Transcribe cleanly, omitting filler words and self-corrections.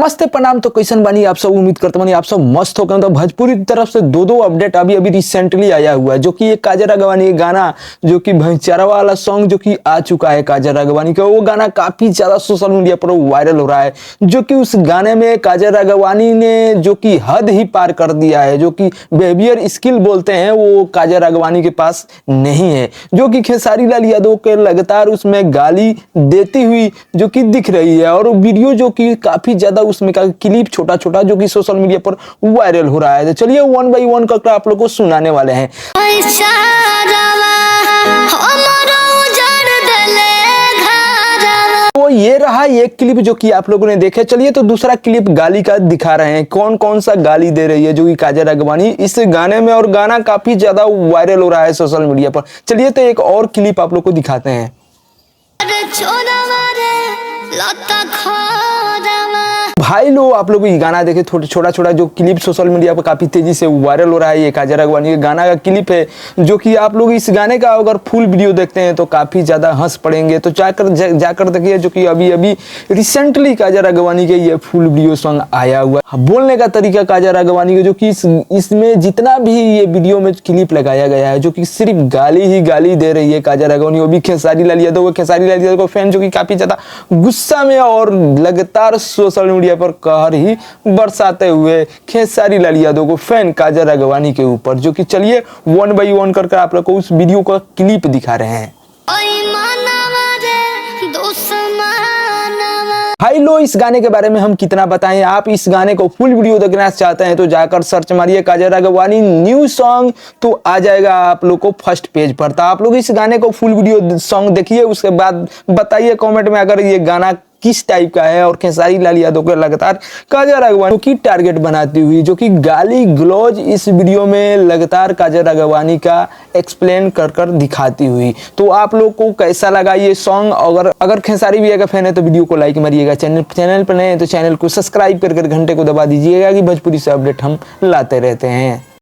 नमस्ते प्रणाम। तो कैसन बानी आप सब, उम्मीद करते बानी आप सब मस्त हो। तो भोजपुरी की तरफ से दो अपडेट अभी रिसेंटली आया हुआ है, जो कि एक काजल राघवानी का गाना जो कि भैंचारा वाला सॉन्ग जो कि आ चुका है काजल राघवानी का, वो गाना काफी ज्यादा सोशल मीडिया पर वायरल हो रहा है। जो कि उस गाने में काजल राघवानी ने जो कि हद ही पार कर दिया है, जो कि बिहेवियर स्किल बोलते हैं वो काजल राघवानी के पास नहीं है, जो कि खेसारी लाल यादव के लगातार उसमें गाली देती हुई जो कि दिख रही है। और वीडियो जो कि काफी ज्यादा उसमें का क्लिप छोटा छोटा जो कि सोशल मीडिया पर वायरल हो रहा है। तो चलिए वन बाई वन करके आप लोग को सुनाने वाले हैं। तो ये रहा एक क्लिप जो कि आप लोगों ने देखे। चलिए तो दूसरा क्लिप गाली का दिखा रहे हैं, कौन कौन सा गाली दे रही है जो कि काजल राघवानी इस गाने में, और गाना काफी ज्यादा वायरल हो रहा है सोशल मीडिया पर। चलिए तो एक और क्लिप आप लोग को दिखाते हैं। भाई लो आप लोग ये गाना देखे, छोटा छोटा जो क्लिप सोशल मीडिया पर काफी तेजी से वायरल हो रहा है। ये काजल राघवानी के गाना का क्लिप है, जो कि आप लोग इस गाने का अगर फुल वीडियो देखते हैं तो काफी ज्यादा हंस पड़ेंगे। तो जाकर देखिए, जो कि अभी रिसेंटली काजल राघवानी के ये फुल वीडियो सॉन्ग आया हुआ है। बोलने का तरीका काजल राघवानी का, जो कि इसमें जितना भी ये वीडियो में क्लिप लगाया गया है, जो कि सिर्फ गाली ही गाली दे रही है काजल राघवानी। वो भी खेसारी लाल यादव को फैन जो कि काफी ज्यादा गुस्सा में और लगातार सोशल मीडिया पर कहर ही बरसाते हुए खेसारी लाल यादव को फैन काजल राघवानी के ऊपर। जो कि चलिए वन बाई वन करके आप लोग को उस वीडियो का क्लिप दिखा रहे हैं। भाई लो इस गाने के बारे में हम कितना बताएं। आप इस गाने को फुल वीडियो देखना चाहते हैं तो जाकर सर्च मारिए काजल राघवानी न्यू सॉन्ग, तो आ जाएगा आप लोग को फर्स्ट पेज पर। तो आप लोग इस गाने को फुल वीडियो सॉन्ग देखिए, उसके बाद बताइए कमेंट में अगर ये गाना किस टाइप का है। और खेसारी लाल यादव को लगातार काजल राघवानी की टारगेट बनाती हुई जो कि गाली गलौज इस वीडियो में लगातार काजल राघवानी का एक्सप्लेन कर दिखाती हुई। तो आप लोग को कैसा लगा ये सॉन्ग? अगर खेसारी भैया का फैन है तो वीडियो को लाइक मारिएगा। चैनल पर नए हैं तो चैनल को सब्सक्राइब कर घंटे को दबा दीजिएगा कि भोजपुरी से अपडेट हम लाते रहते हैं।